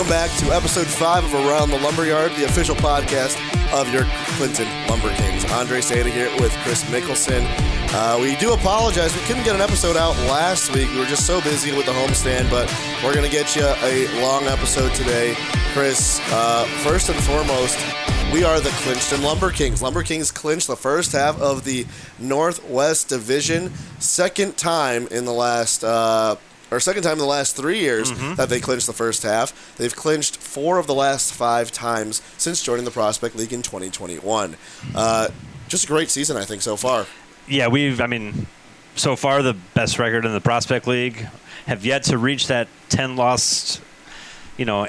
welcome back to episode 5 of Around the Lumberyard, the official podcast of your Clinton LumberKings. Andrés Tejeda here with Chris Mickelson. We do apologize. We couldn't get an episode out last week. We were just so busy with the homestand, but we're going to get you a long episode today. Chris, first and foremost, we are the CLINCH-TON LumberKings. LumberKings clinched the first half of the Northwest Division. Second time in the last 3 years that they clinched the first half. They've clinched 4 of the last 5 times since joining the Prospect League in 2021. Just a great season, I think, so far. Yeah, so far the best record in the Prospect League. Have yet to reach that 10-loss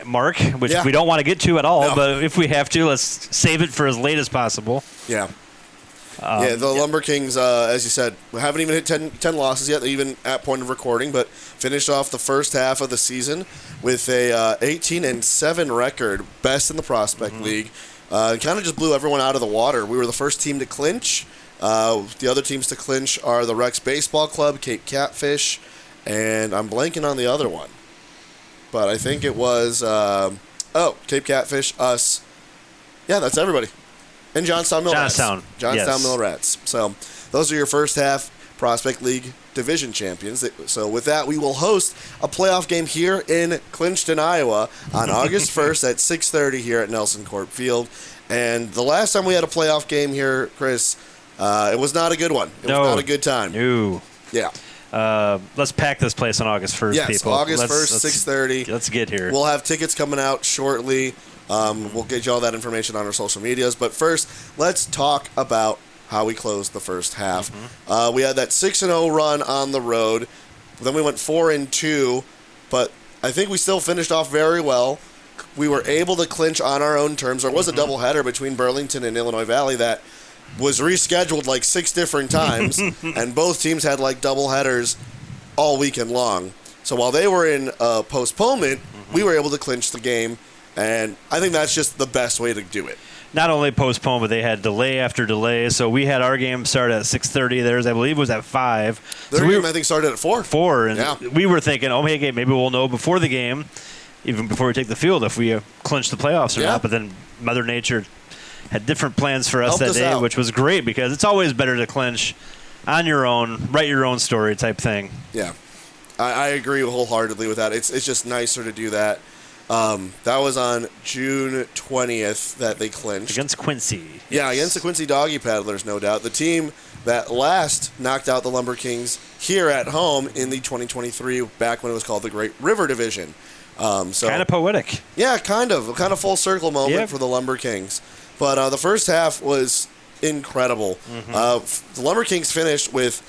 mark, which we don't want to get to at all. No. But if we have to, let's save it for as late as possible. Yeah. The LumberKings, as you said, haven't even hit 10 losses yet, even at point of recording, but finished off the first half of the season with a 18-7 record, best in the Prospect League. Kind of just blew everyone out of the water. We were the first team to clinch. The other teams to clinch are the Rex Baseball Club, Cape Catfish, and I'm blanking on the other one. But I think it was, Cape Catfish, us. Yeah, that's everybody. And Johnstown Mill Rats. Johnstown Mill Rats. So those are your first half Prospect League division champions. So with that, we will host a playoff game here in Clinch-TON, Iowa on August 1st at 6:30 here at Nelson Court Field. And the last time we had a playoff game here, Chris, it was not a good one. It was not a good time. No. Yeah. Let's pack this place on August 1st, yes, people. August 1st, 6:30. Let's get here. We'll have tickets coming out shortly. We'll get you all that information on our social medias. But first, let's talk about how we closed the first half. We had that 6-0 run on the road. Then we went 4-2, but I think we still finished off very well. We were able to clinch on our own terms. There was a doubleheader between Burlington and Illinois Valley that was rescheduled like 6 different times, and both teams had like doubleheaders all weekend long. So while they were in postponement, we were able to clinch the game, and I think that's just the best way to do it. Not only postponed, but they had delay after delay. So we had our game start at 6:30. Theirs, I believe, was at 5. Their game, I think, started at 4. 4, and we were thinking, maybe we'll know before the game, even before we take the field, if we clinch the playoffs or not. But then Mother Nature had different plans for us that day, which was great because it's always better to clinch on your own, write your own story type thing. Yeah, I agree wholeheartedly with that. It's just nicer to do that. That was on June 20th that they clinched. Against Quincy. Yeah, against the Quincy Doggy Paddlers, no doubt. The team that last knocked out the LumberKings here at home in the 2023, back when it was called the Great River Division. So kind of poetic. Yeah, kind of full circle moment for the LumberKings. But the first half was incredible. The LumberKings finished with,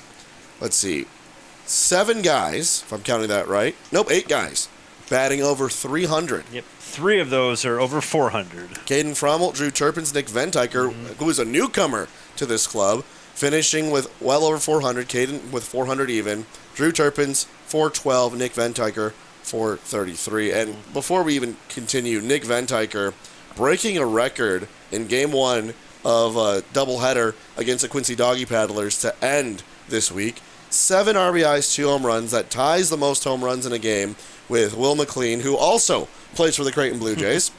7 guys, if I'm counting that right. Nope, 8 guys, batting over 300. Yep, 3 of those are over 400. Caden Frommel, Drew Turpins, Nick Ventiker, who is a newcomer to this club, finishing with well over 400. Caden with 400 even. Drew Turpins, 412. Nick Ventiker, 433. And before we even continue, Nick Ventiker breaking a record in Game 1 of a doubleheader against the Quincy Doggy Paddlers to end this week. 7 RBIs, 2 home runs. That ties the most home runs in a game with Will McLean, who also plays for the Creighton Blue Jays.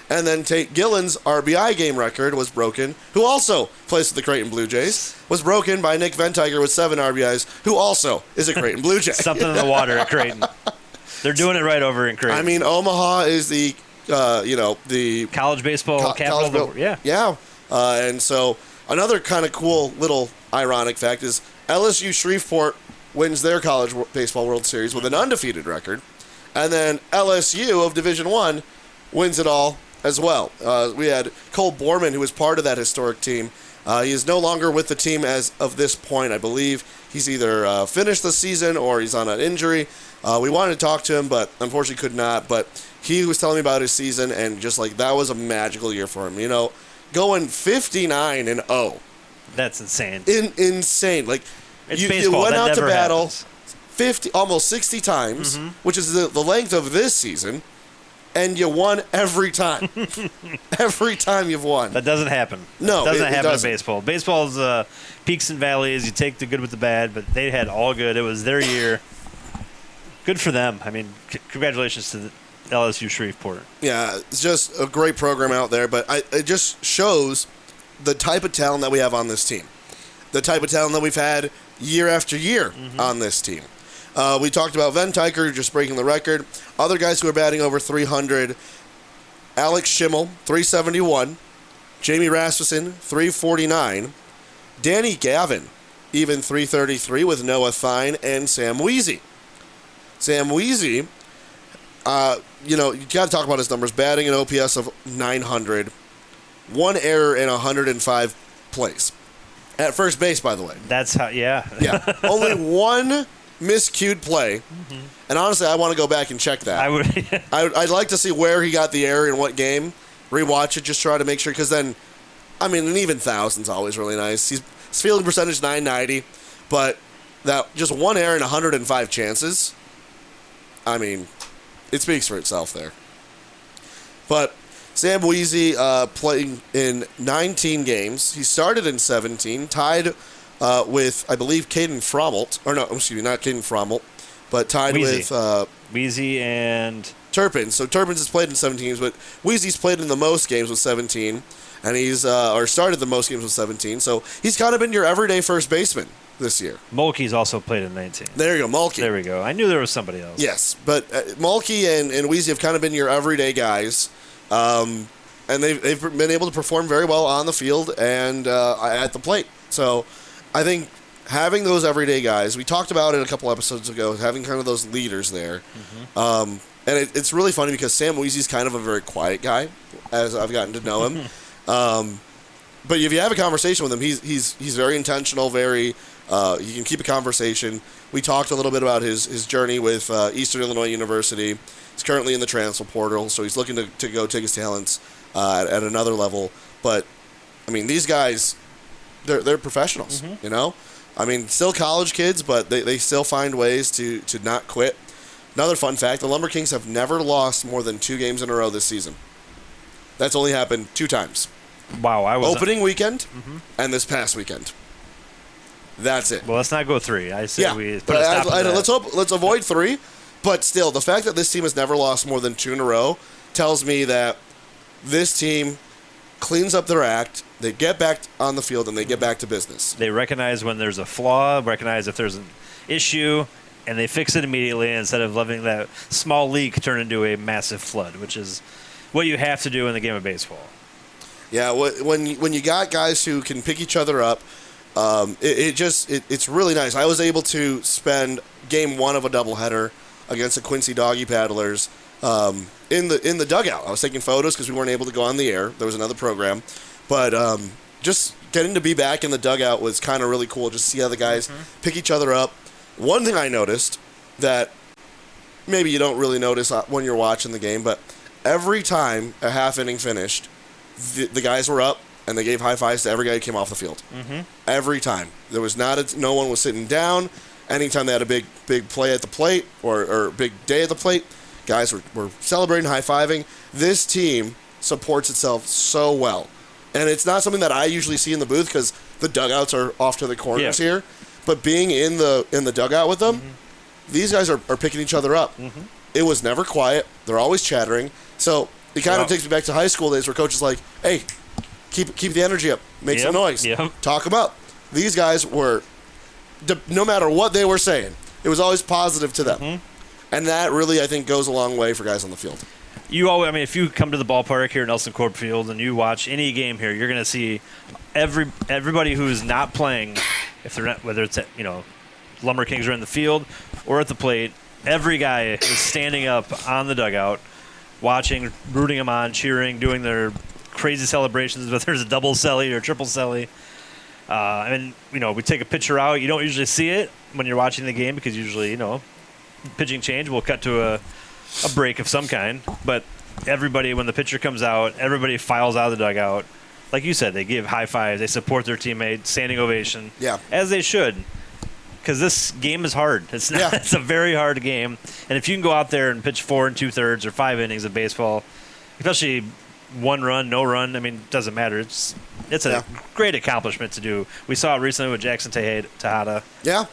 And then Tate Gillen's RBI game record was broken, who also plays for the Creighton Blue Jays, was broken by Nick Ventiker with 7 RBIs, who also is a Creighton Blue Jay. Something in the water at Creighton. They're doing it right over in Creighton. I mean, Omaha is the college baseball capital. Yeah. And so another kind of cool little ironic fact is LSU Shreveport wins their college baseball World Series with an undefeated record. And then LSU of Division I wins it all as well. We had Cole Borman, who was part of that historic team. He is no longer with the team as of this point, I believe. He's either finished the season or he's on an injury. We wanted to talk to him, but unfortunately could not. But he was telling me about his season, and just like that was a magical year for him. Going 59-0. That's insane. Insane. Like you went out to battle 50, almost 60 times, which is the length of this season, and you won every time. Every time you've won. That doesn't happen. No, it doesn't happen in baseball. Baseball's peaks and valleys. You take the good with the bad, but they had all good. It was their year. Good for them. I mean, congratulations to LSU Shreveport. Yeah, it's just a great program out there, but it just shows the type of talent that we have on this team. The type of talent that we've had year after year on this team. We talked about Ventiker just breaking the record. Other guys who are batting over 300, Alex Schimmel, 371. Jamie Rasmussen, 349. Danny Gavin, even 333 with Noah Thine and Sam Weezy. Sam Weezy, you got to talk about his numbers. Batting an OPS of 900. One error in 105 plays. At first base, by the way. That's how, yeah. Yeah. Only one miscued play. And honestly, I want to go back and check that. I would. I'd like to see where he got the error in what game. Rewatch it, just try to make sure. Because then, I mean, an even thousand's always really nice. His fielding percentage 990. But that just one error in 105 chances, I mean, it speaks for itself there. But Sam Weezy playing in 19 games. He started in 17, tied with, I believe, Caden Frommelt. Or no, excuse me, not Caden Frommelt, but tied with Weezy and Turpin. So Turpin's has played in 17 games, but Weezy's played in the most games with 17, and he's or started the most games with 17. So he's kind of been your everyday first baseman this year. Mulkey's also played in 19. There you go, Mulkey. There we go. I knew there was somebody else. Yes, but Mulkey and Weezy have kind of been your everyday guys. And they've been able to perform very well on the field and at the plate. So I think having those everyday guys, we talked about it a couple episodes ago, having kind of those leaders there. And it's really funny because Sam Weezy's kind of a very quiet guy, as I've gotten to know him. But if you have a conversation with him, he's very intentional, very he can keep a conversation. We talked a little bit about his journey with Eastern Illinois University. He's currently in the transfer portal, so he's looking to go take his talents at another level. But, I mean, these guys, they're professionals, you know? I mean, still college kids, but they still find ways to not quit. Another fun fact, the LumberKings have never lost more than 2 games in a row this season. That's only happened 2 times. Wow. Opening weekend and this past weekend. That's it. Well, let's not go 3. I say we put but a stop to that. Let's avoid 3. But still, the fact that this team has never lost more than 2 in a row tells me that this team cleans up their act, they get back on the field, and they get back to business. They recognize when there's a flaw, recognize if there's an issue, and they fix it immediately instead of letting that small leak turn into a massive flood, which is what you have to do in the game of baseball. Yeah, when you got guys who can pick each other up, it's really nice. I was able to spend game 1 of a doubleheader against the Quincy Doggy Paddlers in the dugout. I was taking photos because we weren't able to go on the air. There was another program. But just getting to be back in the dugout was kind of really cool. Just see how the guys pick each other up. One thing I noticed that maybe you don't really notice when you're watching the game, but every time a half inning finished, the guys were up and they gave high fives to every guy who came off the field. Every time. There was no one was sitting down. Anytime they had a big play at the plate or big day at the plate, guys were celebrating, high-fiving. This team supports itself so well. And it's not something that I usually see in the booth because the dugouts are off to the corners here. But being in the dugout with them, these guys are picking each other up. It was never quiet. They're always chattering. So it kind of takes me back to high school days where coach is like, hey, keep the energy up. Make some noise. Talk them up. These guys were... no matter what they were saying, it was always positive to them. And that really, I think, goes a long way for guys on the field. If you come to the ballpark here at Nelson Corp Field and you watch any game here, you're going to see everybody who's not playing, if they're not, whether it's at, LumberKings are in the field or at the plate, every guy is standing up on the dugout, watching, rooting them on, cheering, doing their crazy celebrations, whether there's a double celly or triple celly. We take a pitcher out. You don't usually see it when you're watching the game because usually, pitching change will cut to a break of some kind. But everybody, when the pitcher comes out, everybody files out of the dugout. Like you said, they give high fives. They support their teammate, standing ovation. Yeah. As they should. Because this game is hard. It's a very hard game. And if you can go out there and pitch 4 2/3 or 5 innings of baseball, especially 1 run, no run, it doesn't matter. It's a great accomplishment to do. We saw it recently with Jackson Tejeda. Yeah.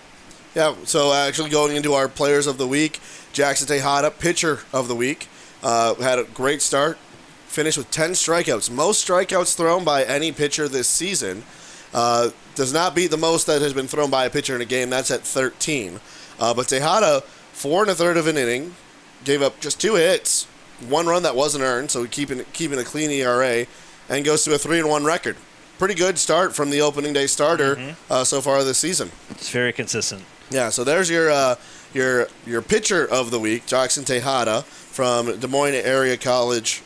So actually going into our players of the week, Jackson Tejeda, pitcher of the week, Had a great start. Finished with 10 strikeouts. Most strikeouts thrown by any pitcher this season. Does not beat the most that has been thrown by a pitcher in a game. That's at 13. But Tejada, 4 1/3 of an inning, gave up just 2 hits, 1 run that wasn't earned, so keeping a clean ERA, and goes to a 3-1 record. Pretty good start from the opening day starter so far this season. It's very consistent. Yeah, so there's your pitcher of the week, Jackson Tejada from Des Moines Area College,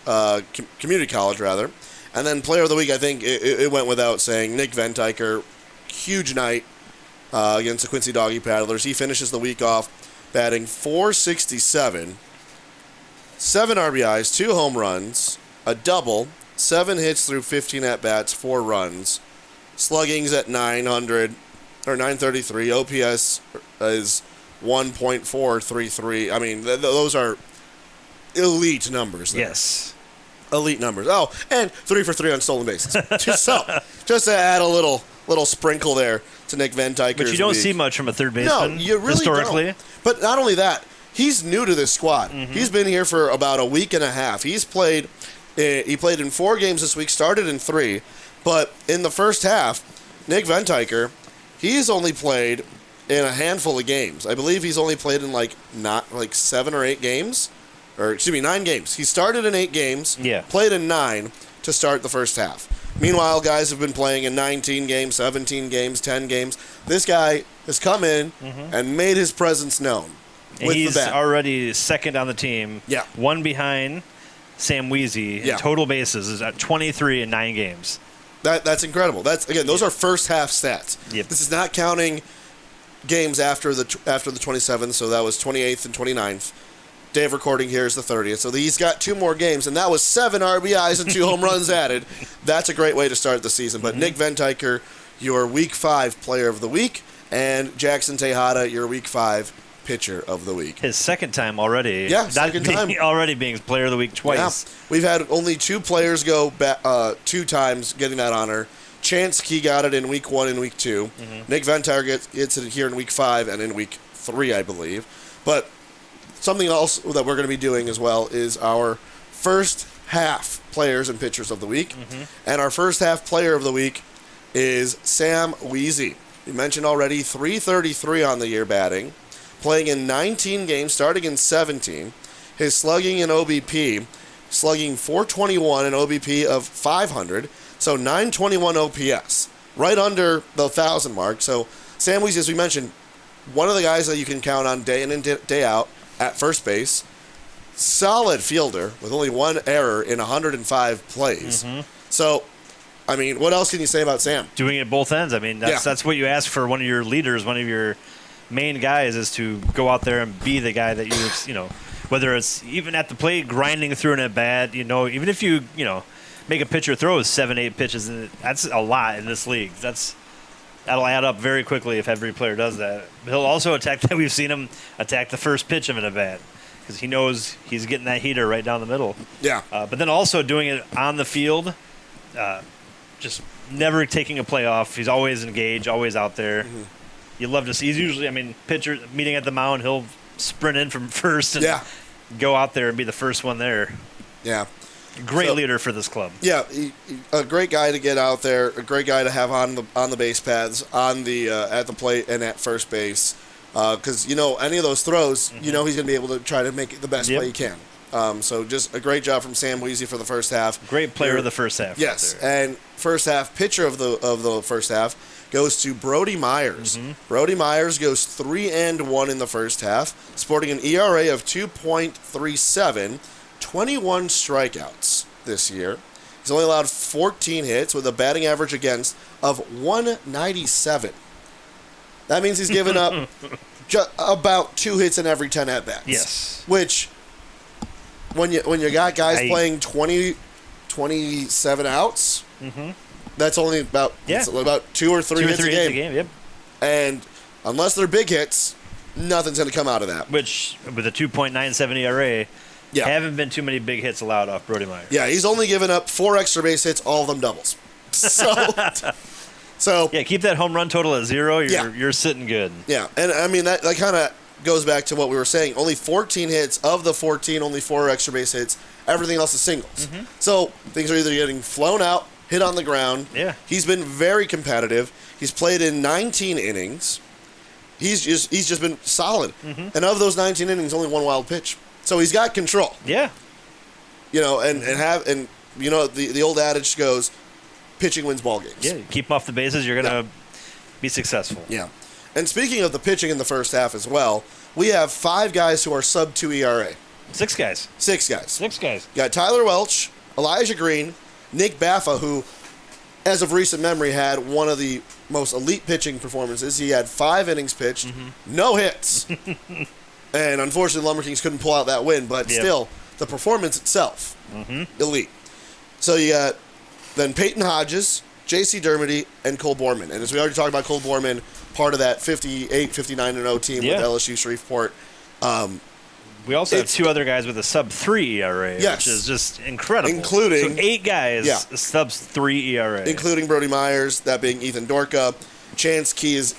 Community College rather. And then player of the week, I think it went without saying, Nick Ventiker. Huge night against the Quincy Doggy Paddlers. He finishes the week off batting .467, 7 RBIs, 2 home runs, a double, 7 hits through 15 at-bats, 4 runs. Slugging's at 900, or 933. OPS is 1.433. I mean, those are elite numbers there. Yes. Elite numbers. Oh, and 3 for 3 on stolen bases. just to add a little sprinkle there to Nick Ventiker's But you don't week. see much from a third baseman. No, you really historically. don't. But not only that, he's new to this squad. He's been here for about a week and a half. He played in 4 games this week, started in 3. But in the first half, Nick Ventiker, he's only played in a handful of games. I believe he's only played in not 7 or 8 games. Or, excuse me, 9 games. He started in 8 games, played in 9 to start the first half. Meanwhile, guys have been playing in 19 games, 17 games, 10 games. This guy has come in and made his presence known with He's the bat. already second on the team. Yeah. 1 behind Sam Weezy in total bases is at 23 in 9 games. That's incredible. Those are first half stats. Yep. This is not counting games after the 27th, so that was 28th and 29th. Day of recording here is the 30th. So he's got 2 more games, and that was 7 RBIs and 2 home runs added. That's a great way to start the season. But Nick Ventiker, your Week 5 Player of the Week, and Jackson Tejada, your Week 5 Pitcher of the Week. His second time already. Yeah, second time. Already being Player of the Week twice. Yeah. We've had only 2 players go 2 times getting that honor. Chance Key got it in Week 1 and Week 2. Nick Ventiker gets it here in Week 5 and in Week 3, I believe. But something else that we're going to be doing as well is our first half players and pitchers of the week. And our first half player of the week is Sam Weezy. We mentioned already 333 on the year batting, playing in 19 games, starting in 17. His slugging and OBP, slugging .421 and OBP of 500, so 921 OPS, right under the 1,000 mark. So Sam Weezy, as we mentioned, one of the guys that you can count on day in and day out at first base, solid fielder with only 1 error in 105 plays. So, I mean, what else can you say about Sam? Doing it at both ends. I mean, that's what you ask for one of your leaders, one of your main guys, is to go out there and be the guy that whether it's even at the plate, grinding through an at-bat, even if you make a pitcher throw 7-8 pitches, that's a lot in this league. That'll add up very quickly if every player does that. He'll also attack that. We've seen him attack the first pitch of an at-bat because he knows he's getting that heater right down the middle. Yeah. But then also doing it on the field, just never taking a play off. He's always engaged, always out there. You love to see. He's usually, pitcher meeting at the mound, he'll sprint in from first and go out there and be the first one there. Yeah. Great leader for this club. Yeah, a great guy to get out there, a great guy to have on the base paths, on the at the plate and at first base, because any of those throws, he's going to be able to try to make it the best play he can. So just a great job from Sam Weezy for the first half. Great player of the first half. Yes, and first half pitcher of the first half goes to Brody Myers. Brody Myers goes 3-1 in the first half, sporting an ERA of 2.37. 21 strikeouts this year. He's only allowed 14 hits with a batting average against of 197. That means he's given up about 2 hits in every 10 at-bats. Yes. Which, when you got guys playing 27 outs, that's only about 2 or 3 hits a game. Yep. And unless they're big hits, nothing's going to come out of that. Which, with a 2.97 ERA, haven't been too many big hits allowed off Brody Myers. Yeah, he's only given up 4 extra base hits, all of them doubles. So keep that home run total at 0. You're sitting good. Yeah, and I mean that kind of goes back to what we were saying. Only 14 hits. Of the 14, only 4 extra base hits. Everything else is singles. Mm-hmm. So things are either getting flown out, hit on the ground. Yeah. He's been very competitive. He's played in 19 innings. He's just been solid. Mm-hmm. And of those 19 innings, only 1 wild pitch. So he's got control. Yeah. You know, and you know, the old adage goes, pitching wins ball games. Yeah, keep him off the bases, you're going to be successful. Yeah. And speaking of the pitching in the first half as well, we have 5 guys who are sub-2 ERA. 6 guys. 6 guys. 6 guys. You got Tyler Welch, Elijah Green, Nick Baffa, who, as of recent memory, had one of the most elite pitching performances. He had 5 innings pitched, no hits. And unfortunately, LumberKings couldn't pull out that win, but still, the performance itself, elite. So you got then Peyton Hodges, J.C. Dermody, and Cole Borman. And as we already talked about, Cole Borman, part of that 58, 59-0 team with LSU Shreveport. We also have 2 other guys with a sub-3 ERA, which is just incredible. Including... So 8 guys, sub-3 ERA. Including Brody Myers, that being Ethan Dorka. Chance Key is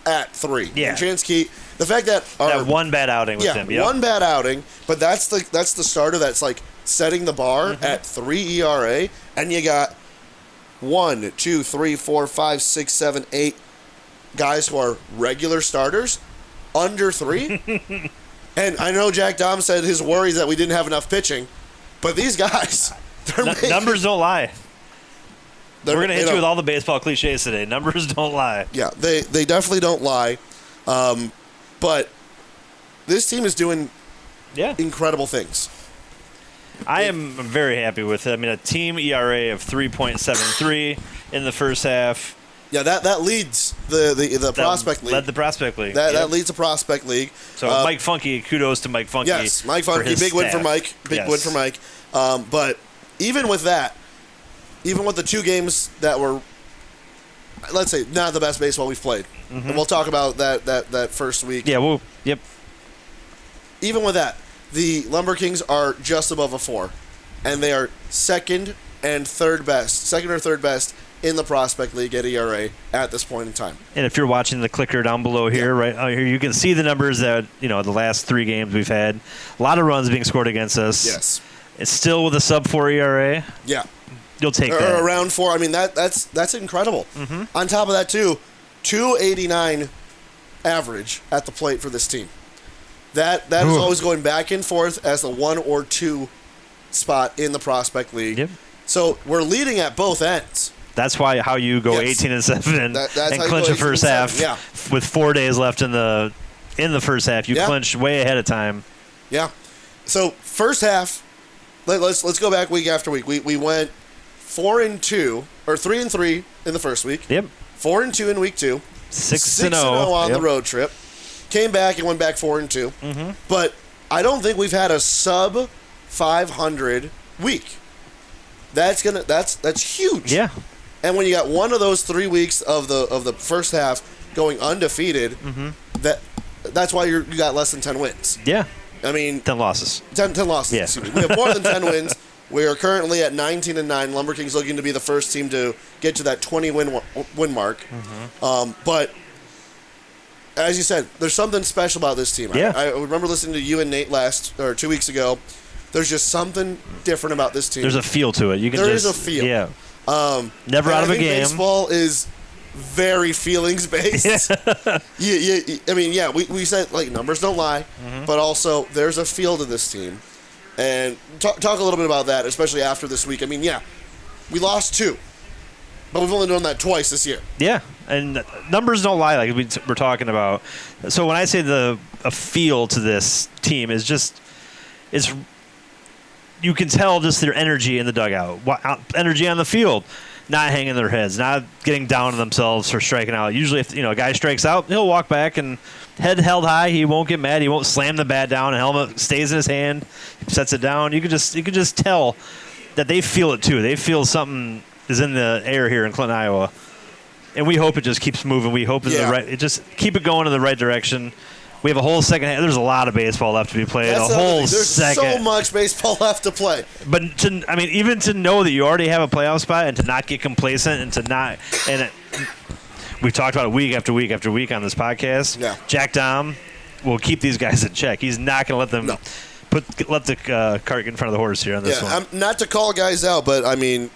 at 3. Yeah. And Chance Key, the fact that... that one bad outing with him. One bad outing, but that's the starter that's like setting the bar at 3 ERA, and you got 1, 2, 3, 4, 5, 6, 7, 8 guys who are regular starters under 3. And I know Jack Dom said his worries that we didn't have enough pitching, but these guys, numbers don't lie. We're going to hit you with all the baseball cliches today. Numbers don't lie. Yeah, they definitely don't lie. But this team is doing incredible things. I am very happy with it. I mean, a team ERA of 3.73 in the first half. Yeah, that leads the prospect league. Led the prospect league. That leads the prospect league. So Mike Funky, kudos to Mike Funky. Yes, Mike Funky, big win for Mike. Big win for Mike. But even with that, even with the 2 games that were, let's say, not the best baseball we've played, and we'll talk about that first week. Yeah, Even with that, the LumberKings are just above a 4, and they are second or third best in the prospect league at ERA at this point in time. And if you're watching the clicker down below here, right here, you can see the numbers that, you know, the last 3 games we've had. A lot of runs being scored against us. Yes. It's still with a sub-4 ERA. Yeah. You'll take that. Around 4. I mean, that's incredible. On top of that, too, 289 average at the plate for this team. That is always going back and forth as the 1 or 2 spot in the prospect league. Yep. So we're leading at both ends. That's how you go 18-7 and clinch the first half. Yeah. With 4 days left in the first half, you clinch way ahead of time. Yeah. So first half, let's go back week after week. We went 4-2 or 3-3 in the first week. Yep. 4-2 in week 2. 6-0 on the road trip. Came back and went back 4-2. But I don't think we've had a sub 500 week. That's huge. Yeah. And when you got one of those 3 weeks of the first half going undefeated, that's why you got less than 10 wins. Yeah. I mean, 10 losses. 10 losses. Yeah. Excuse me. We have more than 10 wins. We are currently at 19-9. LumberKings looking to be the first team to get to that 20 win mark. But as you said, there's something special about this team. Yeah. I remember listening to you and Nate 2 weeks ago. There's just something different about this team. There's a feel to it. There is a feel. Yeah. Never out of a game. Baseball is very feelings based. We said like numbers don't lie, but also there's a feel to this team. And talk a little bit about that, especially after this week. I mean, we lost 2, but we've only done that twice this year. Yeah, and numbers don't lie, like we're talking about. So when I say a feel to this team is just you can tell just their energy in the dugout, energy on the field, not hanging their heads, not getting down on themselves for striking out. Usually, if a guy strikes out, he'll walk back and head held high. He won't get mad. He won't slam the bat down. A helmet stays in his hand, sets it down. You could just tell that they feel it too. They feel something is in the air here in Clinton, Iowa, and we hope it just keeps moving. We hope it just keep it going in the right direction. We have a whole second half. There's a lot of baseball left to be played. There's so much baseball left to play. But even to know that you already have a playoff spot and to not get complacent and to not we've talked about it week after week after week on this podcast. Yeah. Jack Dom, will keep these guys in check. He's not going to let them let the cart in front of the horse here on this one. Not to call guys out, but I mean,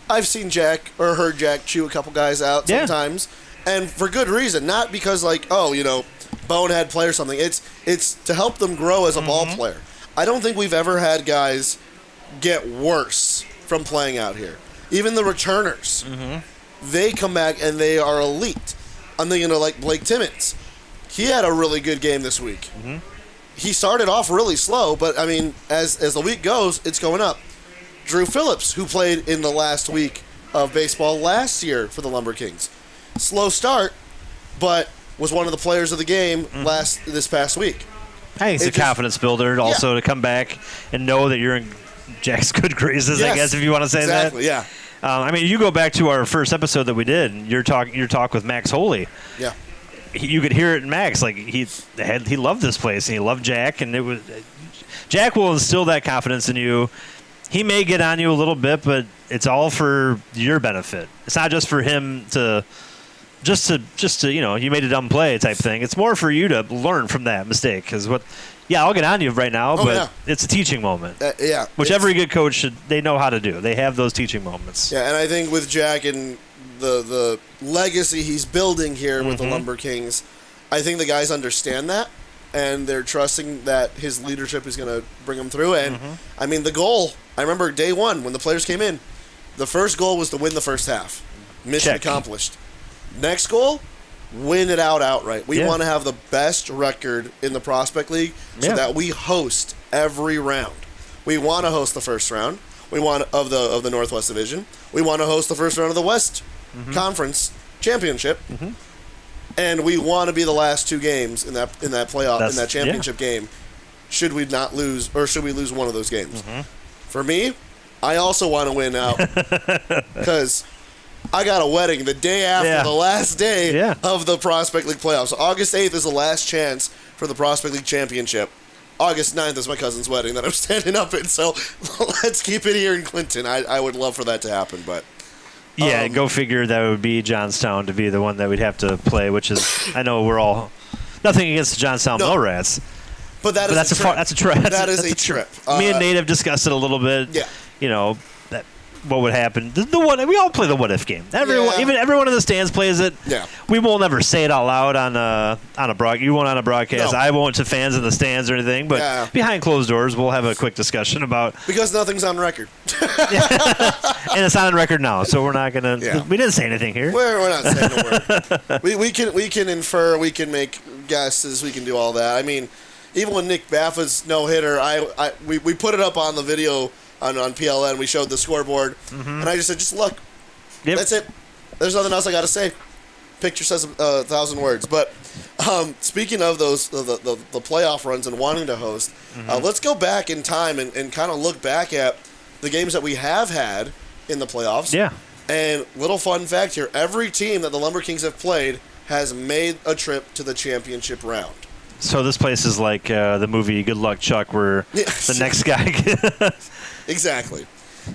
I've seen Jack or heard Jack chew a couple guys out sometimes, and for good reason. Not because bonehead play or something. It's to help them grow as a ball player. I don't think we've ever had guys get worse from playing out here. Even the returners, they come back and they are elite. I'm thinking of like Blake Timmons. He had a really good game this week. He started off really slow, but I mean, as the week goes, it's going up. Drew Phillips, who played in the last week of baseball last year for the LumberKings, slow start, but was one of the players of the game this past week. I think it's a confidence builder also to come back and know that you're in Jack's good graces, I guess, if you want to say that. Exactly, yeah. I mean, you go back to our first episode that we did, and your talk with Max Holy. Yeah. You could hear it in Max, like he loved this place and he loved Jack, and Jack will instill that confidence in you. He may get on you a little bit, but it's all for your benefit. It's not just for him to just to you made a dumb play type thing. It's more for you to learn from that mistake. Because I'll get on you right now, but it's a teaching moment. Which every good coach they know how to do. They have those teaching moments. Yeah, and I think with Jack and the legacy he's building here with the LumberKings, I think the guys understand that, and they're trusting that his leadership is going to bring them through. And I mean, the goal, I remember day one when the players came in, the first goal was to win the first half. Mission accomplished. Next goal, win it outright. We want to have the best record in the Prospect League so that we host every round. We want to host the first round. We want of the Northwest Division. We want to host the first round of the West Conference Championship. And we want to be the last two games in that playoff in that championship game. Should we not lose, or should we lose one of those games? For me, I also want to win out because I got a wedding the day after the last day of the Prospect League playoffs. So August 8th is the last chance for the Prospect League championship. August 9th is my cousin's wedding that I'm standing up in. So let's keep it here in Clinton. I would love for that to happen, but. Yeah, go figure that would be Johnstown to be the one that we'd have to play, which is, I know we're all, nothing against the Johnstown Mill Rats. But that's a trip. That's a trip. That is a trip. Me and Nate have discussed it a little bit. Yeah. What would happen? We all play the what if game. Even everyone in the stands plays it. Yeah. We won't ever say it out loud on a broadcast. You won't on a broadcast. No. I won't to fans in the stands or anything. But behind closed doors, we'll have a quick discussion about because nothing's on record. And it's not on record now, so we're not gonna. Yeah. We didn't say anything here. We're not saying a word. we can infer. We can make guesses. We can do all that. I mean, even when Nick Baffa's no hitter, we put it up on the video. On PLN, we showed the scoreboard, and I just said, just look. Yep. That's it. There's nothing else I got to say. Picture says 1,000 words. But speaking of those, the playoff runs and wanting to host, let's go back in time and kind of look back at the games that we have had in the playoffs. Yeah. And little fun fact here, every team that the LumberKings have played has made a trip to the championship round. So this place is like the movie Good Luck Chuck, where the next guy... Exactly.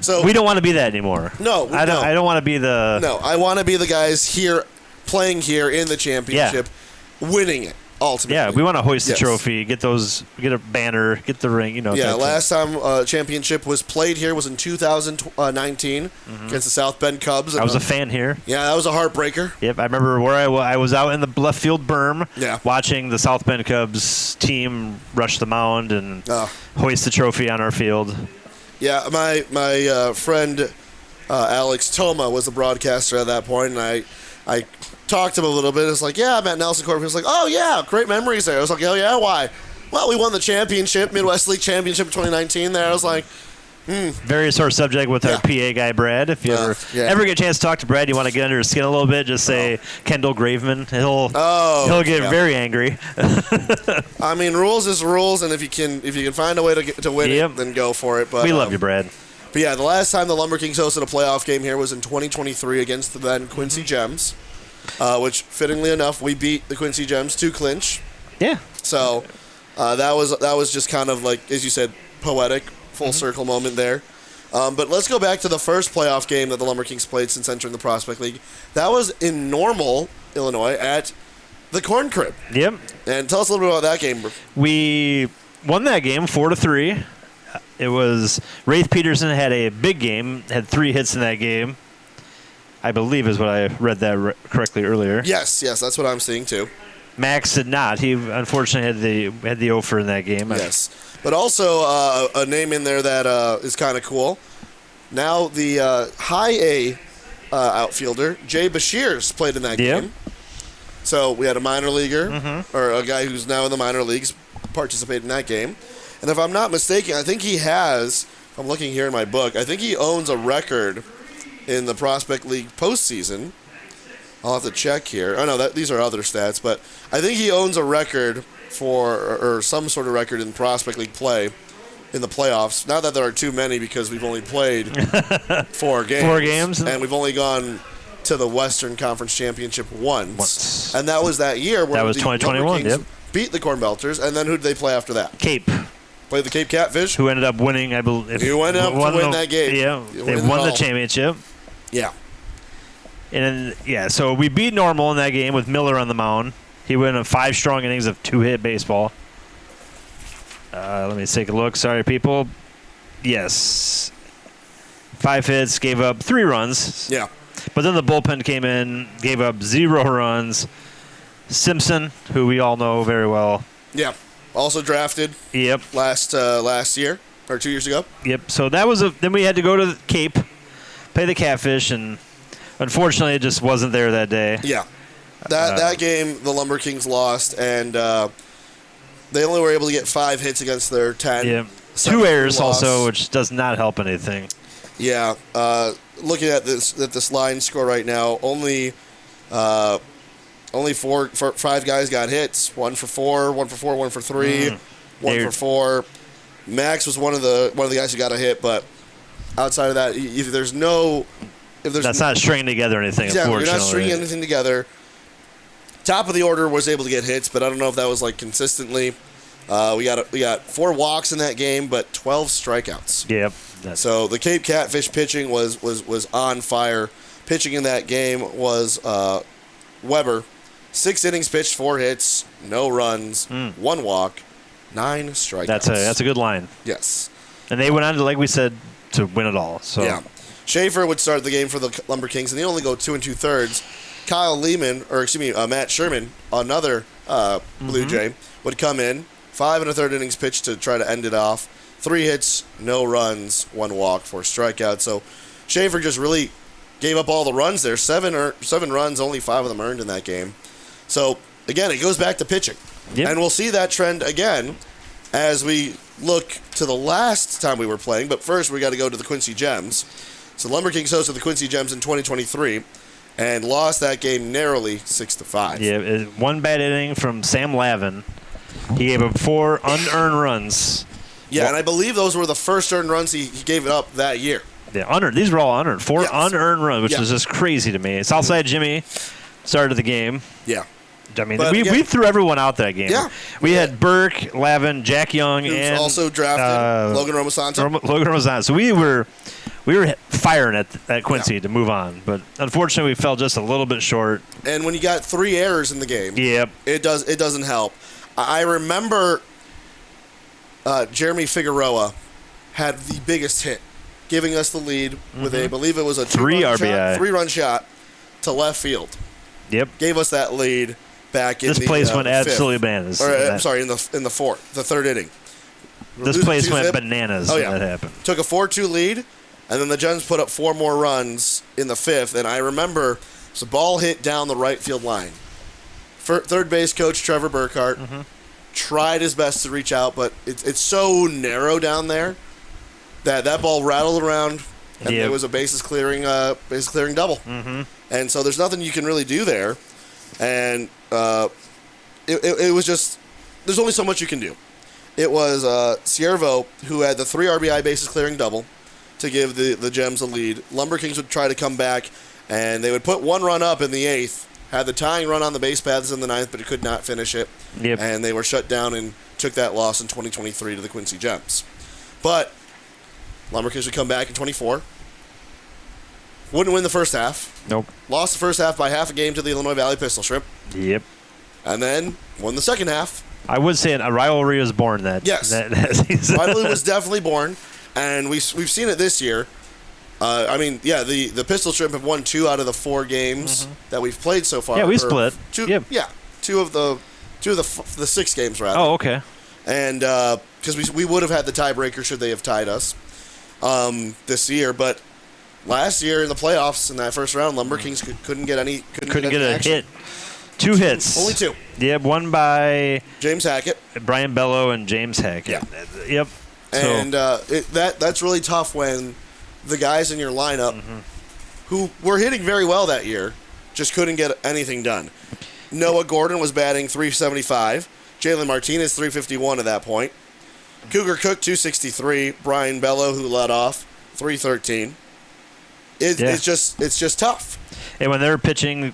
So we don't want to be that anymore. No, I don't want to be the. No, I want to be the guys here, playing here in the championship, winning it ultimately. Yeah, we want to hoist the trophy, get a banner, get the ring. Last time championship was played here was in 2019 against the South Bend Cubs. I was a fan here. Yeah, that was a heartbreaker. Yep, I remember where I was out in the left field berm, watching the South Bend Cubs team rush the mound and hoist the trophy on our field. Yeah, my friend Alex Toma was the broadcaster at that point, and I talked to him a little bit. It's like, yeah, I'm at Nelson Corp. He was like, oh, yeah, great memories there. I was like, oh, yeah, why? Well, we won the championship, Midwest League Championship 2019 there. I was like, Very sore subject with our PA guy, Brad. If you ever get a chance to talk to Brad, you want to get under his skin a little bit, just say Kendall Graveman. He'll get very angry. I mean, rules is rules, and if you can find a way to win it, then go for it. But we love you, Brad. But yeah, the last time the LumberKings hosted a playoff game here was in 2023 against the then Quincy Gems, which, fittingly enough, we beat the Quincy Gems to clinch. Yeah. So that was just kind of like, as you said, poetic, full circle moment there. But let's go back to the first playoff game that the LumberKings played since entering the Prospect League. That was in Normal, Illinois, at the Corn Crib. Yep. And tell us a little bit about that game. We won that game 4-3. It was Wraith Peterson had a big game, had 3 hits in that game. I believe is what I read that correctly earlier. Yes, that's what I'm seeing too. Max did not. He unfortunately had the offer in that game. Yes, but also a name in there that is kind of cool. Now the high A outfielder Jay Bashir's played in that game. So we had a minor leaguer or a guy who's now in the minor leagues participate in that game. And if I'm not mistaken, I think he has. I'm looking here in my book. I think he owns a record in the Prospect League postseason. I'll have to check here. Oh, no, these are other stats, but I think he owns a record or some sort of record in Prospect League play in the playoffs. Not that there are too many because we've only played 4 games. 4 games. And we've only gone to the Western Conference Championship once. And that was that year where that was 2021, beat the Corn Belters, and then who did they play after that? Cape. Played the Cape Catfish. Who ended up winning, I believe. Who went up to win that game. Yeah, they won the championship. Yeah. And then, so we beat Normal in that game with Miller on the mound. He went in 5 strong innings of 2-hit baseball. Let me take a look. Sorry, people. Yes. 5 hits, gave up 3 runs. Yeah. But then the bullpen came in, gave up 0 runs. Simpson, who we all know very well. Yeah. Also drafted. Yep. Last year or 2 years ago. Yep. So that was then we had to go to the Cape, play the Catfish, and unfortunately it just wasn't there that day. Yeah. That game the LumberKings lost, and they only were able to get 5 hits against their 10. Yeah. 2 errors also, which does not help anything. Yeah. Looking at this line score right now, only 5 guys got hits. 1 for 4, 1 for 4, 1 for 3, 1 for 4. Max was one of the guys who got a hit, but outside of that, that's not stringing together anything. Yeah, you're not stringing anything together. Top of the order was able to get hits, but I don't know if that was like consistently. We got 4 walks in that game, but 12 strikeouts. Yep. So the Cape Catfish pitching was on fire. Pitching in that game was Weber. 6 innings pitched, 4 hits, no runs, 1 walk, 9 strikeouts. That's a good line. Yes. And they went on to, like we said, to win it all. So yeah. Schaefer would start the game for the LumberKings, and they only go 2 2/3. Matt Sherman, another Blue Jay, would come in, 5 1/3 innings pitched to try to end it off. 3 hits, no runs, 1 walk, 4 strikeouts. So Schaefer just really gave up all the runs there. 7 runs, only 5 of them earned in that game. So, again, it goes back to pitching. Yep. And we'll see that trend again as we look to the last time we were playing. But first, we got to go to the Quincy Gems. So, LumberKings hosted the Quincy Gems in 2023 and lost that game narrowly 6-5. Yeah, 1 bad inning from Sam Lavin. He gave up 4 unearned runs. Yeah, and I believe those were the first earned runs he gave it up that year. Yeah, unearned. These were all unearned. 4 unearned runs, which is just crazy to me. Southside Jimmy started the game. Yeah. I mean, we threw everyone out that game. Yeah. We had Burke, Lavin, Jack Young, and also drafted Logan Romosanto. Logan Romosanto. So we were firing at Quincy to move on, but unfortunately we fell just a little bit short. And when you got 3 errors in the game, it doesn't help. I remember Jeremy Figueroa had the biggest hit, giving us the lead with I believe it was a 3-run shot to left field. Yep. Gave us that lead back in this place went absolutely bananas. In the fourth, the 3rd inning. This place went bananas when that happened. Took a 4-2 lead, and then the Gems put up 4 more runs in the 5th, and I remember the ball hit down the right field line. Third base coach Trevor Burkhart tried his best to reach out, but it's so narrow down there that ball rattled around, and it was a bases clearing double. And so there's nothing you can really do there. And it was just, there's only so much you can do. It was Ciervo who had the 3 RBI bases clearing double to give the Gems a lead. LumberKings would try to come back, and they would put 1 run up in the 8th, had the tying run on the base paths in the 9th, but it could not finish it. Yep. And they were shut down and took that loss in 2023 to the Quincy Gems. But LumberKings would come back in 24. Wouldn't win the first half. Nope. Lost the first half by half a game to the Illinois Valley Pistol Shrimp. Yep. and then won the second half. I would say a rivalry was born that season. Rivalry was definitely born, and we've seen it this year. The Pistol Shrimp have won 2 out of the 4 games that we've played so far. Yeah, we split. 2 of the 6 games, rather. Oh, okay. And because we would have had the tiebreaker should they have tied us this year, but last year in the playoffs in that first round, LumberKings couldn't get a hit. 2 hits. Only 2. Yep, one by James Hackett, Brian Bello, and James Hackett. Yeah. Yep. And that's really tough when the guys in your lineup who were hitting very well that year just couldn't get anything done. Noah Gordon was batting .375. Jalen Martinez, .351 at that point. Cougar Cook, .263. Brian Bello, who led off, .313. It's just tough. And when they're pitching,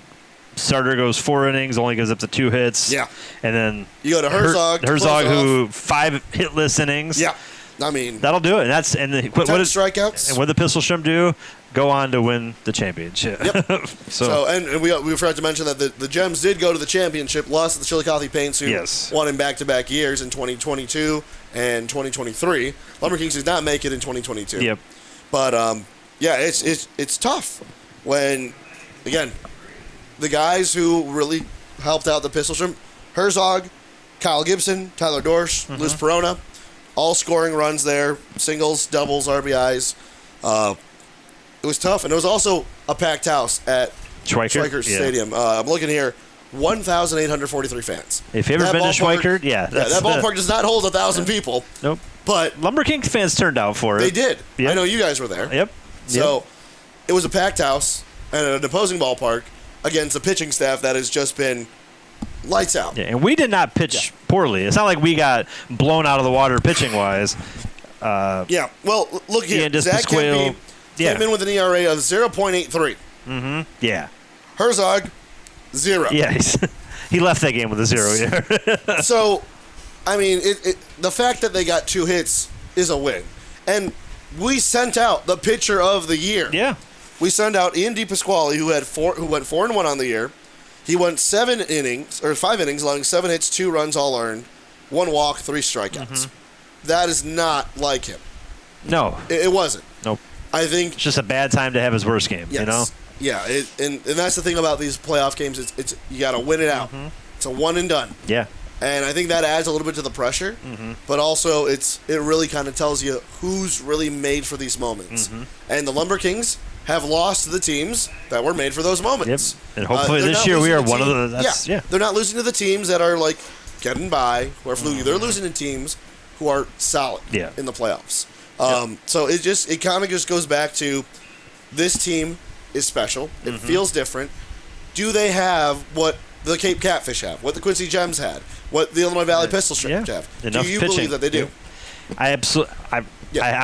starter goes 4 innings, only gives up to 2 hits. Yeah. And then you go to Herzog. Who 5 hitless innings. Yeah. I mean, that'll do it. And that's what strikeouts. And what the Pistol Shrimp do? Go on to win the championship. Yep. and we forgot to mention that the Gems did go to the championship, lost to the Chillicothe Paints, who won in back-to-back years in 2022 and 2023. LumberKings did not make it in 2022. Yep. But it's tough when, again, the guys who really helped out the Pistol Shrimp, Herzog, Kyle Gibson, Tyler Dorsch, Luz Perona, all scoring runs there, singles, doubles, RBIs. It was tough, and it was also a packed house at Schweikert Stadium. I'm looking here, 1,843 fans. If you ever been to Schweikert, that ballpark does not hold 1,000 people. Nope. But LumberKings fans turned out for it. They did. Yep. I know you guys were there. Yep. So it was a packed house and an opposing ballpark against a pitching staff that has just been lights out. Yeah, and we did not pitch poorly. It's not like we got blown out of the water pitching-wise. Well, look here. Zach Kempe came in with an ERA of 0.83. Mm-hmm. Yeah. Herzog, 0. Yeah, he left that game with a 0. Yeah. So, I mean, the fact that they got 2 hits is a win. And we sent out the pitcher of the year. Yeah. We sent out Ian DePasquale, who went 4-1 on the year. He went 5 innings, allowing 7 hits, 2 runs all earned, 1 walk, 3 strikeouts. That is not like him. No. It wasn't. Nope. I think it's just a bad time to have his worst game, you know? Yeah, and that's the thing about these playoff games. It's you got to win it out. It's a one and done. Yeah. And I think that adds a little bit to the pressure, but also it really kind of tells you who's really made for these moments. And the LumberKings have lost to the teams that were made for those moments. Yep. And hopefully this year we are one of the... They're not losing to the teams that are, like, getting by, who are fluky. They're losing to teams who are solid in the playoffs. So it kind of just goes back to this team is special. It feels different. Do they have what the Cape Catfish have, what the Quincy Gems had, what the Illinois Valley Pistol Shrimp have? Enough do you pitching. believe that they do? I'm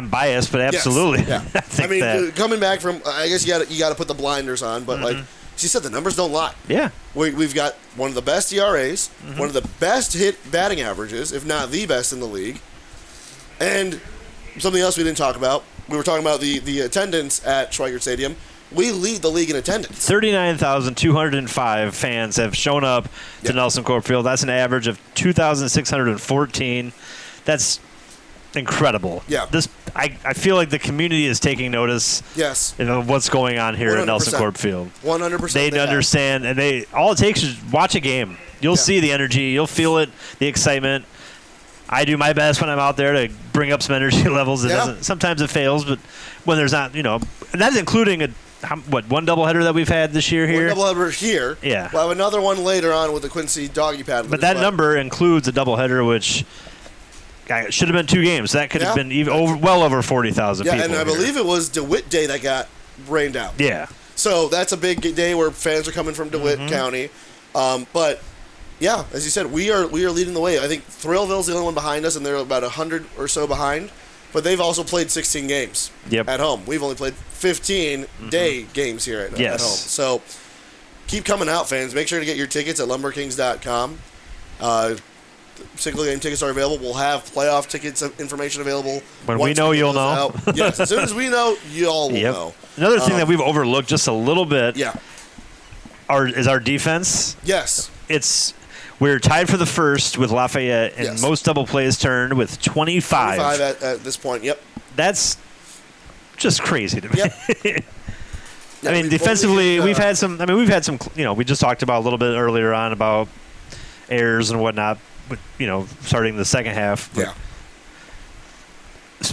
biased, but absolutely. Yes. Yeah. I mean, coming back from, I guess you got to put the blinders on, but like she said, the numbers don't lie. Yeah. We've got one of the best ERAs, one of the best hit batting averages, if not the best in the league, and something else we didn't talk about. We were talking about the attendance at Schweikert Stadium. We lead the league in attendance. 39,205 fans have shown up to Nelson Corp Field. That's an average of 2,614. That's incredible. Yeah. I feel like the community is taking notice of what's going on here 100%. At Nelson Corp Field. 100%. They understand, and all it takes is watch a game. You'll see the energy. You'll feel it, the excitement. I do my best when I'm out there to bring up some energy levels. Sometimes it fails, but when there's not, and that's including one doubleheader that we've had this year here? One doubleheader here. Yeah. We'll have another one later on with the Quincy Doggy Paddle. But that number includes a doubleheader, which should have been 2 games. That could have been well over 40,000 people. Yeah, and I believe it was DeWitt Day that got rained out. Yeah. So that's a big day where fans are coming from DeWitt County. But, yeah, as you said, we are leading the way. I think Thrillville's the only one behind us, and they're about 100 or so behind. But they've also played 16 games at home. We've only played 15 day games here at home. So keep coming out, fans. Make sure to get your tickets at lumberkings.com. Single game tickets are available. We'll have playoff tickets information available. When we know, you'll know. Yes, as soon as we know, you all will know. Another thing that we've overlooked just a little bit is our defense. Yes. We're tied for the first with Lafayette, and most double plays turned with 25. 25 at this point, yep. That's just crazy to me. Yep. I mean, defensively, we've had some. We just talked about a little bit earlier on about errors and whatnot, but, starting the second half.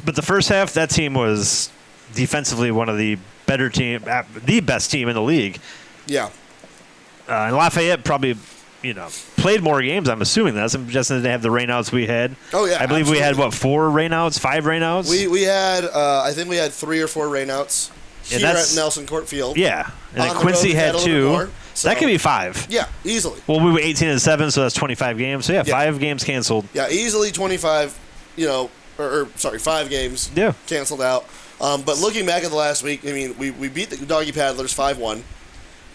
But the first half, that team was defensively one of the better team, the best team in the league. Yeah. And Lafayette probably, played more games. I'm assuming that's. I'm suggesting they have the rainouts we had. Oh yeah. I believe we had 4 rainouts, 5 rainouts. We had I think we had 3 or 4 rainouts here at Nelson Court Field. Yeah, and then Quincy had 2. More, so that could be 5. Yeah, easily. Well, we were 18-7, so that's 25 games. So 5 games canceled. Yeah, easily 25. 5 games. Yeah. Canceled out. But looking back at the last week, I mean, we beat the Doggy Paddlers 5-1.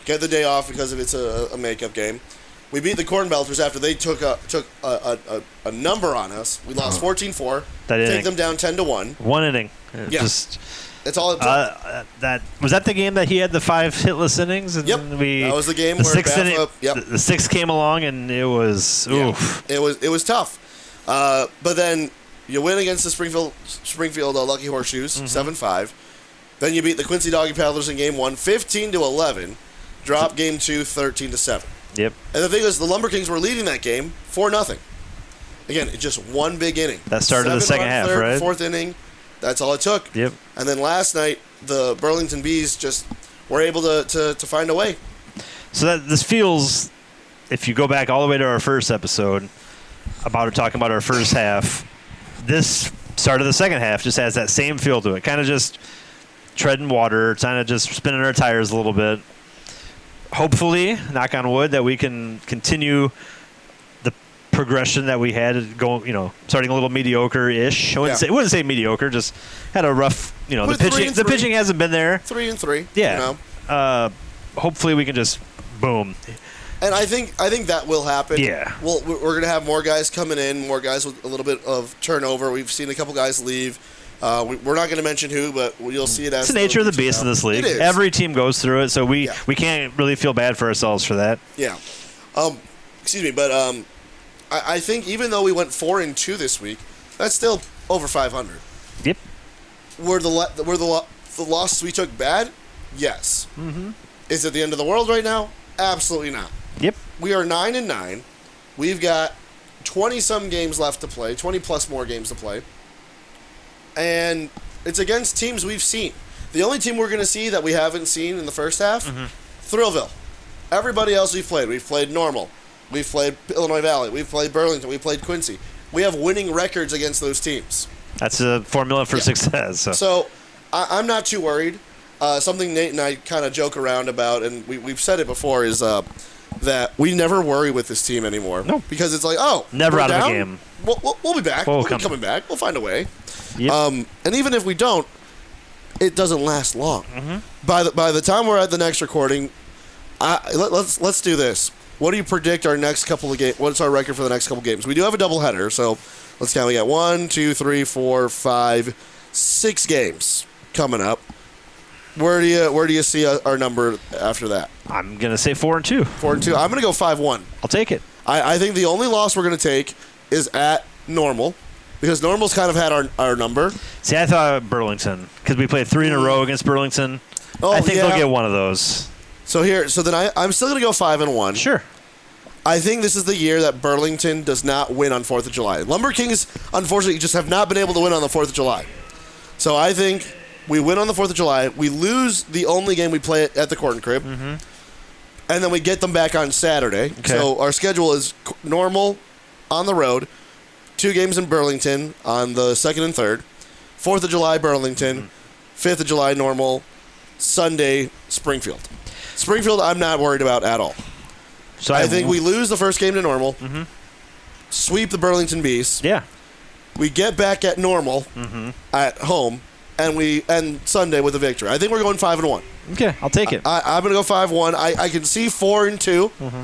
Get the day off because it's a makeup game. We beat the Corn Belters after they took a number on us. We lost 14-4. Take them down 10-1. 1 inning. That's all it took. Was that the game that he had the 5 hitless innings? And yep. That was the game where the 6th came along, and it was oof. It was tough. But then you win against the Springfield Lucky Horseshoes 7-5. Then you beat the Quincy Doggy Paddlers in game 1 15-11. Drop game 2 13-7. Yep. And the thing is, the LumberKings were leading that game 4-0. Again, it's just one big inning. That started the second half, right? 4th inning. That's all it took. Yep. And then last night, the Burlington Bees just were able to find a way. So this feels, if you go back all the way to our first episode, talking about our first half, this start of the second half just has that same feel to it. Kind of just treading water, kind of just spinning our tires a little bit. Hopefully, knock on wood, that we can continue the progression that we had going, starting a little mediocre-ish. I wouldn't say mediocre, just had a rough, the pitching hasn't been there. 3-3. Yeah. Hopefully we can just boom. And I think that will happen. Yeah. We're going to have more guys coming in, more guys with a little bit of turnover. We've seen a couple guys leave. We're not going to mention who, but you'll see it as it's the nature of the beast in this league. It is. Every team goes through it, so we can't really feel bad for ourselves for that. Yeah. Excuse me, but I think even though we went 4-2 this week, that's still over 500. Yep. Were the losses we took bad? Yes. Mm-hmm. Is it the end of the world right now? Absolutely not. Yep. We are 9-9. We've got 20-some games left to play, 20-plus more games to play. And it's against teams we've seen. The only team we're going to see that we haven't seen in the first half, Thrillville. Everybody else we've played. We've played Normal. We've played Illinois Valley. We've played Burlington. We've played Quincy. We have winning records against those teams. That's a formula for success. So I'm not too worried. Something Nate and I kind of joke around about, and we've said it before, is that we never worry with this team anymore. No. Because it's like, never out of the game. We'll be back. We'll be coming back. We'll find a way. Yep. And even if we don't, it doesn't last long. Mm-hmm. By the time we're at the next recording, let's do this. What do you predict our next couple of games? What's our record for the next couple of games? We do have a doubleheader, so let's count. We got 1, 2, 3, 4, 5, 6 games coming up. Where do you see our number after that? I'm gonna say 4-2. 4-2. I'm gonna go 5-1. I'll take it. I think the only loss we're gonna take is at Normal. Because Normal's kind of had our number. See, I thought Burlington, because we played 3 in a row against Burlington. I think they'll get one of those. So then I'm still going to go 5-1. Sure. I think this is the year that Burlington does not win on 4th of July. LumberKings, unfortunately, just have not been able to win on the 4th of July. So I think we win on the 4th of July. We lose the only game we play at the Corn Crib. Mm-hmm. And then we get them back on Saturday. Okay. So our schedule is Normal on the road. 2 games in Burlington on the 2nd and 3rd. 4th of July, Burlington. 5th of July, Normal. Sunday, Springfield. Springfield, I'm not worried about at all. So I think we lose the first game to Normal. Mm-hmm. Sweep the Burlington Bees. Yeah. We get back at Normal at home, and we end Sunday with a victory. I think we're going 5-1. Okay, I'll take it. I'm going to go 5-1. I can see 4-2. Mm-hmm.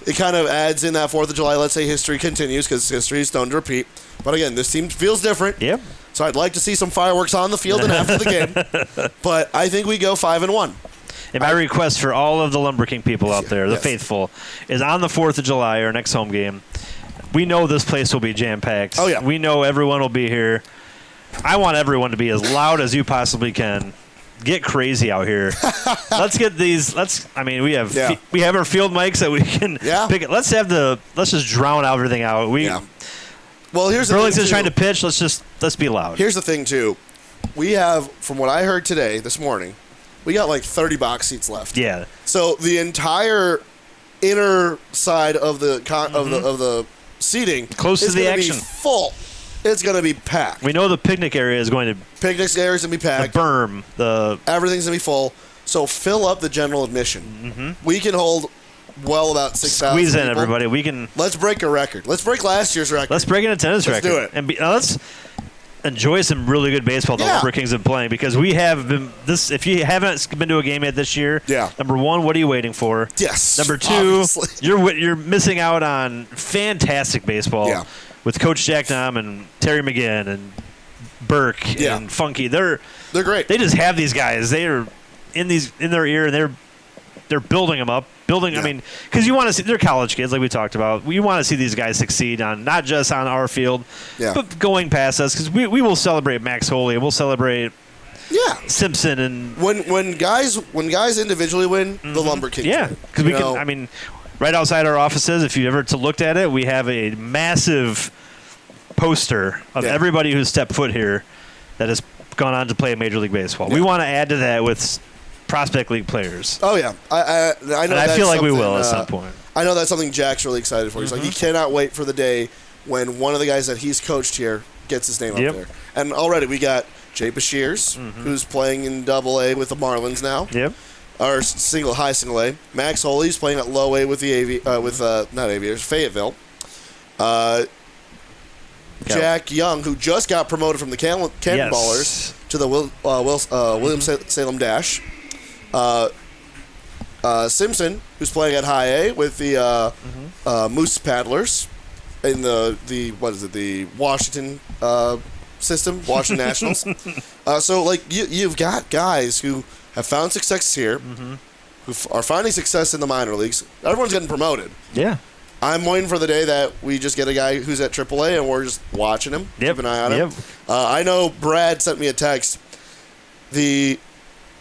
It kind of adds in that 4th of July. Let's say history continues because history is known to repeat. But again, this team feels different. Yep. So I'd like to see some fireworks on the field and after the game. But I think we go 5-1. And my request for all of the Lumber King people out there, the faithful, is on the 4th of July, our next home game. We know this place will be jam-packed. Oh, yeah. We know everyone will be here. I want everyone to be as loud as you possibly can. Get crazy out here. Let's get these. We have our field mics that we can pick it. Let's just drown everything out. Well, here's the Burlington's trying to pitch. Let's be loud. Here's the thing too. We have, from what I heard today, this morning, we got like 30 box seats left. Yeah. So the entire inner side of the of the seating close to the action, be full. It's going to be packed. We know the picnic area is going to... Picnic area is going to be packed. The berm. Everything's going to be full. So fill up the general admission. Mm-hmm. We can hold well about 6,000 Squeeze in, people. everybody. We can... Let's break a record. Let's break last year's record. Let's break an attendance record. Let's do it. And let's enjoy some really good baseball the Lumber Kings have been playing, because we have been... If you haven't been to a game yet this year, number one, what are you waiting for? Yes. Number two, you're missing out on fantastic baseball. Yeah. With Coach Jack Nom and Terry McGinn and Burke and Funky. They're great. They just have these guys. They are in their ear, and they're building them up. I mean, because you want to see, they're college kids like we talked about. We want to see these guys succeed not just on our field, but going past us, because we will celebrate Max Holley, and we'll celebrate Simpson, and when guys individually win, the Lumber Kings win. Because we can. I mean, right outside our offices, if you ever looked at it, we have a massive poster of everybody who's stepped foot here that has gone on to play Major League Baseball. We want to add to that with prospect league players. Oh yeah, I know. And I feel like we will at some point. I know that's something Jack's really excited for. He's like, he cannot wait for the day when one of the guys that he's coached here gets his name up there. And already we got Jay Bashirs, who's playing in Double-A with the Marlins now. Yep. Or high single A. Max Holley's playing at low A with the not Aviators, Fayetteville. Jack Young, who just got promoted from the Cannonballers to the Williams-Salem Dash. Simpson, who's playing at high A with the Moose Paddlers in the Washington system, Washington Nationals. So like you've got guys who have found success here, who are finding success in the minor leagues. Everyone's getting promoted. Yeah. I'm waiting for the day that we just get a guy who's at AAA and we're just watching him, keep an eye on him. I know Brad sent me a text. The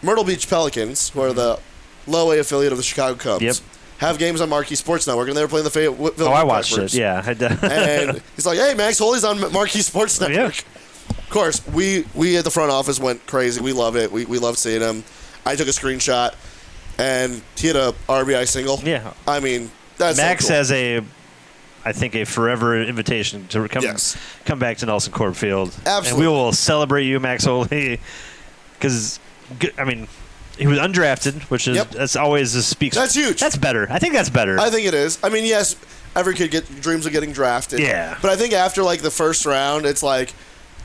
Myrtle Beach Pelicans, who are the low-A affiliate of the Chicago Cubs, have games on Marquee Sports Network, and they were playing the Fayetteville. I watched it, and he's like, hey, Max Holley's on Marquee Sports Network. Of course, we at the front office went crazy. We love it. We love seeing him. I took a screenshot, and he had a RBI single. Yeah. I mean, that's Max so cool. has I think, a forever invitation to come back to Nelson Corp Field. Absolutely. And we will celebrate you, Max Holley, because, I mean, he was undrafted, which is that's always speaks. That's huge. That's better. I think that's better. I think it is. I mean, yes, every kid dreams of getting drafted. Yeah. But I think after, like, the first round, it's like,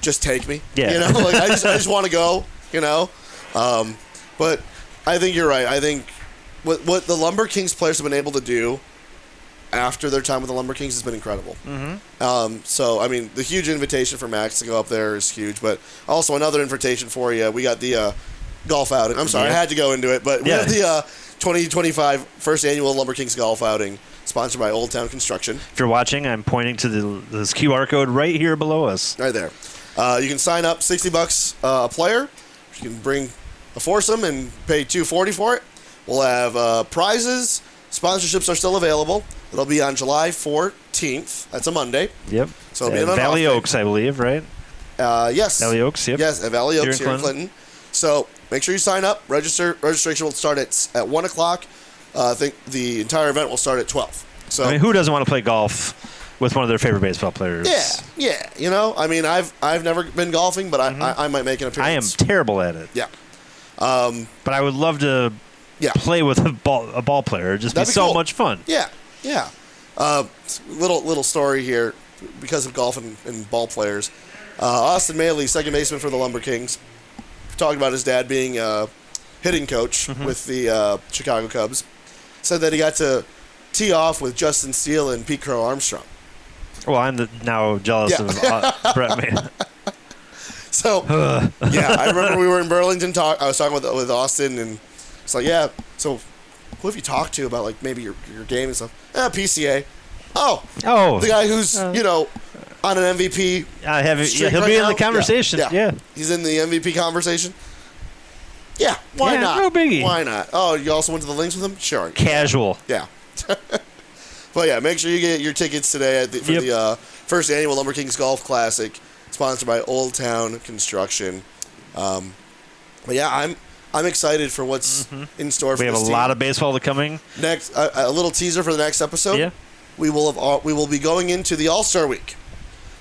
just take me. Yeah. You know? Like, I just want to go, you know? But I think you're right. I think what the Lumber Kings players have been able to do after their time with the Lumber Kings has been incredible. So, I mean, the huge invitation for Max to go up there is huge. But also another invitation for you. We got the golf outing. I'm sorry, I had to go into it. But we have the 2025 first annual Lumber Kings golf outing sponsored by Old Town Construction. If you're watching, I'm pointing to this QR code right here below us. Right there. You can sign up $60 a player. You can bring a foursome and pay $240 for it. We'll have prizes. Sponsorships are still available. It'll be on July 14th. That's a Monday. Yep. So it'll be on Valley Oaks, I believe, right? Yes. Valley Oaks, yep. Yes, at Valley Oaks here in Clinton. So make sure you sign up. Registration will start at 1 o'clock. I think the entire event will start at 12. So I mean, who doesn't want to play golf with one of their favorite baseball players? Yeah. You know, I mean, I've never been golfing, but I might make an appearance. I am terrible at it. Yeah. But I would love to play with a ball player. It'd just be so much fun. Yeah. Little story here because of golf and ball players. Austin Maley, second baseman for the Lumber Kings, talked about his dad being a hitting coach with the Chicago Cubs. Said that he got to tee off with Justin Steele and Pete Crow Armstrong. Well, I'm now jealous of Brett May. So, I remember we were in Burlington. I was talking with Austin and It's like, yeah, so who have you talked to about, like, maybe your game and stuff? PCA. Oh, the guy who's, on an MVP. He'll be in the conversation. Yeah. He's in the MVP conversation. Yeah, why not? No biggie. Why not? Oh, you also went to the links with him? Sure. Casual. Yeah. But yeah, make sure you get your tickets today for the first annual LumberKings Golf Classic, sponsored by Old Town Construction. But yeah, I'm excited for what's in store for this team. We have a lot of baseball coming. Next, a little teaser for the next episode. Yeah. We will be going into the All-Star Week.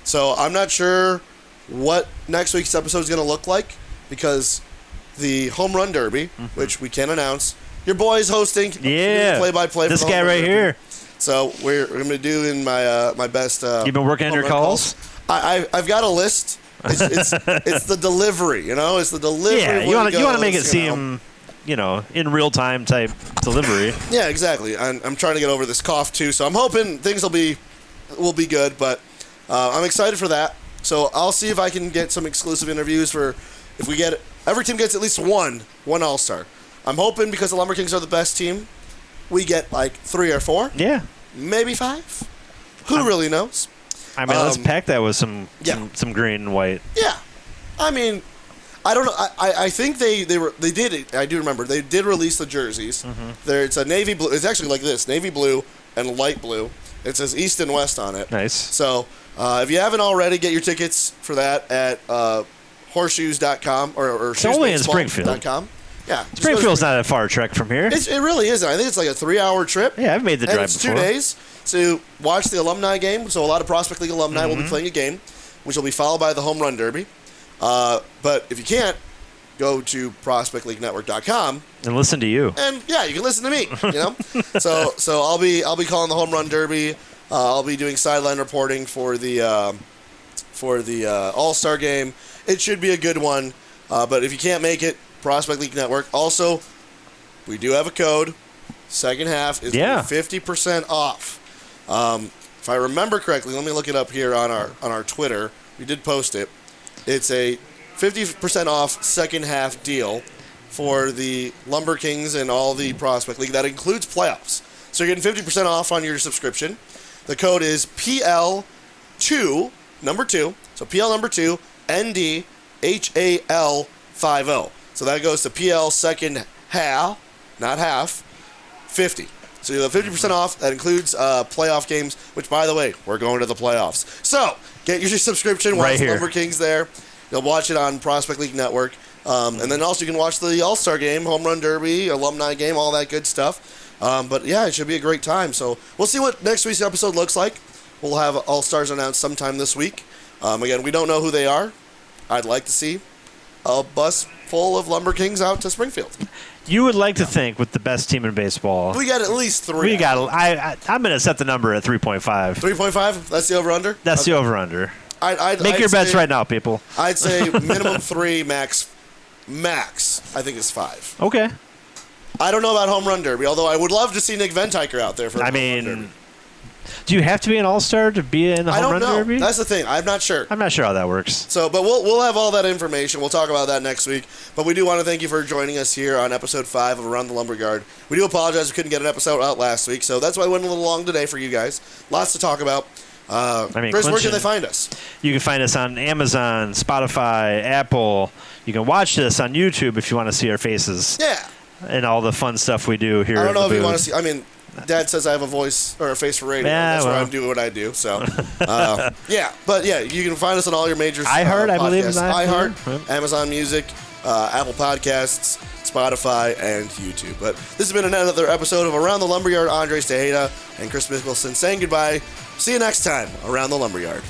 So I'm not sure what next week's episode is going to look like, because the Home Run Derby, which we can announce, your boy's hosting. Yeah. Play-by-play. This guy right here. So we're going to do in my best. You've been working on your calls? I've got a list. It's the delivery, It's the delivery. Yeah, you want to make it seem, in real time type delivery. Yeah, exactly. I'm trying to get over this cough too, so I'm hoping things will be good. But I'm excited for that. So I'll see if I can get some exclusive interviews for if we get every team gets at least one All-Star. I'm hoping, because the LumberKings are the best team, we get like 3 or 4. Yeah, maybe 5. Who really knows? I mean, let's pack that with some green and white. Yeah, I mean, I don't know. I think they did it. I do remember they did release the jerseys. It's a navy blue. It's actually like this: navy blue and light blue. It says East and West on it. Nice. So if you haven't already, get your tickets for that at horseshoes.com or it's only in Springfield. Yeah, Springfield's not a far trek from here. It really isn't. I think it's like a 3-hour trip. Yeah, I've made the drive it's before. 2 days to watch the alumni game. So a lot of Prospect League alumni will be playing a game, which will be followed by the Home Run Derby. But if you can't, go to prospectleaguenetwork.com and listen to you. And yeah, you can listen to me. So I'll be calling the Home Run Derby. I'll be doing sideline reporting for the All-Star game. It should be a good one. But if you can't make it, Prospect League Network. Also, we do have a code. Second half is 50% off. If I remember correctly, let me look it up here on our Twitter. We did post it. It's a 50% off second half deal for the LumberKings and all the Prospect League. That includes playoffs. So you're getting 50% off on your subscription. The code is PL2, number 2. So PL number 2, NDHAL50. So that goes to PL second half, not half, 50. So you have 50% off. That includes playoff games, which, by the way, we're going to the playoffs. So get your subscription. Watch the LumberKings there. You'll watch it on Prospect League Network. And then also you can watch the All-Star game, Home Run Derby, Alumni game, all that good stuff. But, yeah, it should be a great time. So we'll see what next week's episode looks like. We'll have All-Stars announced sometime this week. Again, we don't know who they are. I'd like to see a bus full of LumberKings out to Springfield. You would like to think, with the best team in baseball, we got at least 3. I'm going to set the number at 3.5. 3.5? That's the over-under? That's the over-under. I'd your bets right now, people. I'd say minimum 3, max, I think is 5. Okay. I don't know about Home Run Derby, although I would love to see Nick Ventiker out there for Home Run Derby. Do you have to be an all-star to be in the Home Run Derby? That's the thing. I'm not sure. I'm not sure how that works. So, but we'll have all that information. We'll talk about that next week. But we do want to thank you for joining us here on episode 5 of Around the Lumberyard. We do apologize we couldn't get an episode out last week, so that's why we went a little long today for you guys. Lots to talk about. Chris, where can they find us? You can find us on Amazon, Spotify, Apple. You can watch this on YouTube if you want to see our faces. Yeah. And all the fun stuff we do here. I don't know if you want to see. I mean, Dad says I have a voice or a face for radio. That's why I'm doing what I do. So, yeah. But, yeah, you can find us on all your major iHeart, I believe. iHeart, Amazon Music, Apple Podcasts, Spotify, and YouTube. But this has been another episode of Around the Lumberyard. Andrés Tejeda and Chris Mickelson saying goodbye. See you next time Around the Lumberyard.